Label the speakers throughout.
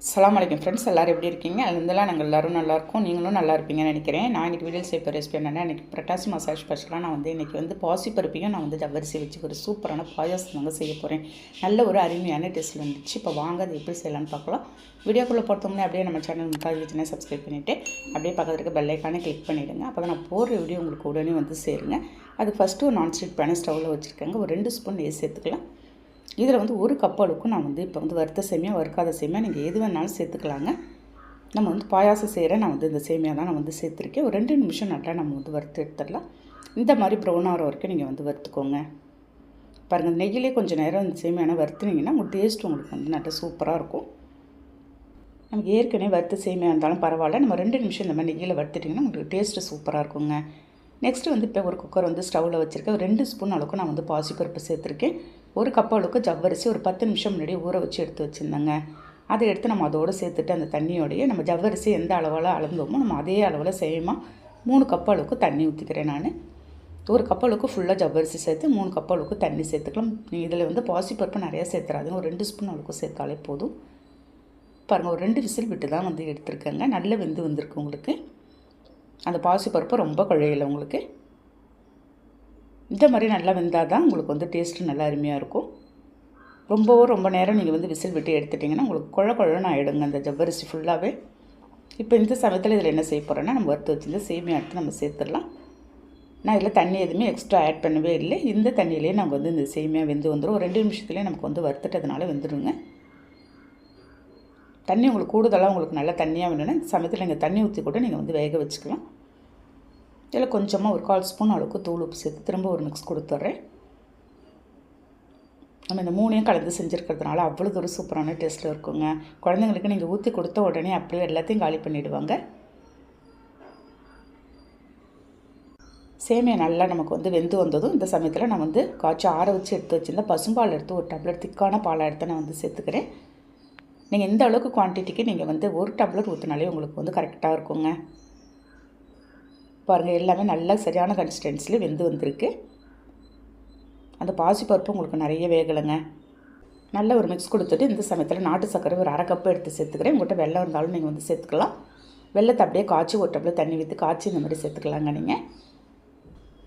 Speaker 1: அஸ்ஸலாமு அலைக்கும் ஃப்ரெண்ட்ஸ், எல்லோரும் எப்படி இருக்கீங்க? அதெல்லாம் நாங்கள் எல்லோரும் நல்லாயிருக்கும், நீங்களும் நல்லா இருப்பீங்கன்னு நினைக்கிறேன். நான் இன்றைக்கி வீடியோ செய்ய ரெசிபி என்னென்னா, இன்றைக்கி புரட்டாசி மாதம் ஸ்பெஷலாக நான் வந்து இன்றைக்கி வந்து பாசிப்பருப்பையும் நான் வந்து ஜவ்வரிசி வச்சு ஒரு சூப்பரான பாயாசம் தாங்க செய்ய போகிறேன். நல்ல ஒரு அருமையான டேஸ்ட்டில் வந்துச்சு. இப்போ வாங்க அது எப்படி செய்யலான்னு பார்க்கலாம். வீடியோக்குள்ளே போட்டோம்னா அப்படியே நம்ம சேனல் முக்கால் சப்ஸ்கிரைப் பண்ணிவிட்டு அப்படியே பக்கத்தில் இருக்க பெல் ஐக்கானே கிளிக் பண்ணிவிடுங்க. அப்போ தான் நான் போடுற வீடியோ உங்களுக்கு உடனே வந்து சேருங்க. அது ஃபஸ்ட்டு ஒரு நான்ஸ்டிக் பேனை ஸ்டவ்வில் வச்சுருக்கேங்க. ஒரு 2 ஸ்பூன் நெய் சேர்த்துக்கலாம். இதில் வந்து 1 கப் அளவுக்கு நான் வந்து இப்போ வந்து வறுத்த சேமியா, வறுக்காத சேமியா நீங்கள் எது வேணாலும் சேர்த்துக்கலாங்க. நம்ம வந்து பாயாசம் செய்கிறேன், நான் வந்து இந்த சேமியா தான் நான் வந்து சேர்த்துருக்கேன். ஒரு 2 நிமிஷம் நல்லா நம்ம வந்து வறுத்து எடுத்துடலாம். இந்த மாதிரி ப்ரௌன் ஆகிற வரைக்கும் நீங்கள் வந்து வறுத்துக்கோங்க. பாருங்கள், நெய்யிலே கொஞ்சம் நேரம் இந்த சேமியானா வறுத்துனீங்கன்னா உங்கள் டேஸ்ட் உங்களுக்கு வந்து நல்லா சூப்பராக இருக்கும். நமக்கு ஏற்கனவே வறுத்த சேமியா இருந்தாலும் பரவாயில்ல, நம்ம 2 நிமிஷம் இந்த மாதிரி நெய்யில் வறுத்துட்டிங்கன்னா உங்களுக்கு டேஸ்ட்டு சூப்பராக இருக்குங்க. நெக்ஸ்ட்டு வந்து இப்போ ஒரு குக்கர் வந்து ஸ்டவ்வில் வச்சுருக்கேன். ஒரு 2 ஸ்பூன் அளவுக்கு நான் வந்து பாசிப்பருப்பு சேர்த்துருக்கேன். 1 கப் அளவுக்கு ஜவ்வரிசி ஒரு 10 நிமிஷம் முன்னாடி ஊற வச்சு எடுத்து வச்சுருந்தேங்க. அதை எடுத்து நம்ம அதோடு சேர்த்துட்டு அந்த தண்ணியோடையே நம்ம ஜவ்வரிசி எந்த அளவில் அளந்தோமோ நம்ம அதே அளவில் சேமாக 3 கப் அளவுக்கு தண்ணி ஊற்றிக்கிறேன். நான் 1 கப் அளவுக்கு ஃபுல்லாக ஜவ்வரிசி சேர்த்து 3 கப் அளவுக்கு தண்ணி சேர்த்துக்கலாம். இதில் வந்து பாசிப்பருப்பு நிறையா சேர்த்துறாதுங்க, ஒரு 2 ஸ்பூன் அளவுக்கு சேர்த்தாலே போதும். பாருங்கள், ஒரு 2 விசில் விட்டு தான் வந்து எடுத்துருக்கேங்க. நல்ல வெந்து வந்திருக்கு உங்களுக்கு. அந்த பாசிப்பருப்பு ரொம்ப குழையில உங்களுக்கு. இந்த மாதிரி நல்லா வெந்தால் தான் உங்களுக்கு வந்து டேஸ்ட்டு நல்லா அருமையாக இருக்கும். ரொம்ப நேரம் நீங்கள் வந்து விசில் விட்டு எடுத்துட்டிங்கன்னா உங்களுக்கு குழன்னு ஆகிடுங்க அந்த ஜவ்வரிசி ஃபுல்லாகவே. இப்போ இந்த சமயத்தில் இதில் என்ன செய்ய போகிறேன்னா, நம்ம வறுத்து வச்சுருந்த சேமியா எடுத்து நம்ம சேர்த்துடலாம். நான் இதில் தண்ணி எதுவுமே எக்ஸ்ட்ரா ஆட் பண்ணவே இல்லை. இந்த தண்ணியிலே நமக்கு வந்து இந்த சேமியா வெந்து வந்துடும். ஒரு 2 நிமிஷத்துலேயே நமக்கு வந்து வறுத்துட்டதுனால வெந்துடுங்க. தண்ணி உங்களுக்கு கூடுதலாக உங்களுக்கு நல்லா தண்ணியாக வேணும்னா இந்த சமயத்தில் நீங்கள் தண்ணி ஊற்றி கூட நீங்கள் வந்து வேக வச்சுக்கலாம். இதில் கொஞ்சமாக ஒரு 1/4 ஸ்பூன் அளவுக்கு தூள் உப்பு சேர்த்து திரும்ப ஒரு மிக்ஸ் கொடுத்துட்றேன். நம்ம இந்த 3ஐயும் கலந்து செஞ்சுருக்கிறதுனால அவ்வளோ ஒரு சூப்பரான டேஸ்ட்டில் இருக்குங்க. குழந்தைங்களுக்கு நீங்கள் ஊற்றி கொடுத்த உடனே அப்படியே எல்லாத்தையும் காலி பண்ணிவிடுவாங்க. சேமியா நல்லா நமக்கு வந்து வெந்து வந்ததும் இந்த சமயத்தில் நான் வந்து காய்ச்சி ஆற வச்சு எடுத்து வச்சுருந்தேன் பசும்பால் எடுத்து ஒரு டம்ளர் திக்கான பாலை எடுத்து நான் வந்து சேர்த்துக்கிறேன். நீங்கள் இந்த அளவுக்கு குவான்டிட்டிக்கு நீங்கள் வந்து 1 டம்ளர் ஊற்றினாலே உங்களுக்கு வந்து கரெக்டாக இருக்குங்க. பாருங்கள், எல்லாமே நல்லா சரியான கன்சிஸ்டன்சியில் வெந்து வந்திருக்கு. அந்த பாசிப்பருப்பு உங்களுக்கு நிறைய வேகலைங்க. நல்ல ஒரு மிக்ஸ் கொடுத்துட்டு இந்த சமயத்தில் நாட்டு சர்க்கரை ஒரு 1/2 கப்பு எடுத்து சேர்த்துக்கிறேன். உங்கள்கிட்ட வெல்லம் இருந்தாலும் நீங்கள் வந்து சேர்த்துக்கலாம். வெல்லத்தை அப்படியே காய்ச்சி ஒரு டம்ளர் தண்ணி ஊற்றி காய்ச்சி இந்த மாதிரி சேர்த்துக்கலாங்க. நீங்கள்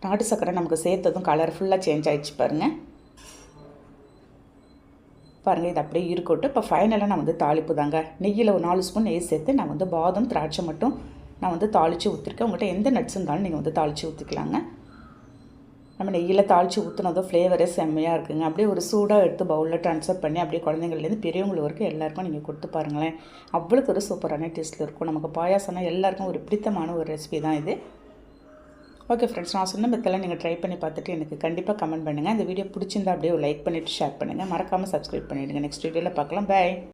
Speaker 1: நாட்டு சர்க்கரை நமக்கு சேர்த்ததும் கலர் ஃபுல்லாக சேஞ்ச் ஆகிடுச்சு பாருங்கள். பாருங்கள், இது அப்படியே இருக்கட்டும். இப்போ ஃபைனலாக நான் வந்து தாளிப்பு தாங்க. நெய்யில் ஒரு 4 ஸ்பூன் நெய் சேர்த்து நான் வந்து பாதம், திராட்சை மட்டும் நான் வந்து தாளித்து ஊற்றிருக்கேன். உங்கள்கிட்ட எந்த நட்ஸ் இருந்தாலும் நீங்கள் வந்து தாளித்து ஊற்றிக்கலாங்க. நம்ம நெய்யில் தாளித்து ஊற்றினதும் ஃப்ளேவரே செம்மையாக இருக்குங்க. அப்படியே ஒரு சூடாக எடுத்து பவுலில் ட்ரான்ஸ்ஃபர் பண்ணி அப்படியே குழந்தைங்கள்லேருந்து பெரியவங்க வரைக்கும் எல்லாருக்கும் நீங்கள் கொடுத்து பாருங்களேன். அவ்வளோ ஒரு சூப்பரான டேஸ்ட்டில் இருக்கும். நமக்கு பாயாசம்னா எல்லாருக்கும் ஒரு பிடித்தமான ஒரு ரெசிபி தான் இது. ஓகே ஃப்ரெண்ட்ஸ், நான் சொன்ன மெத்தெல்லாம் நீங்கள் ட்ரை பண்ணி பார்த்துட்டு எனக்கு கண்டிப்பாக கமெண்ட் பண்ணுங்கள். இந்த வீடியோ பிடிச்சிருந்தா அப்படியே ஒரு லைக் பண்ணிவிட்டு ஷேர் பண்ணுங்கள். மறக்காமல் சப்ஸ்கிரைப் பண்ணிவிடுங்க. நெக்ஸ்ட் வீடியோவில் பார்க்கலாம். பை.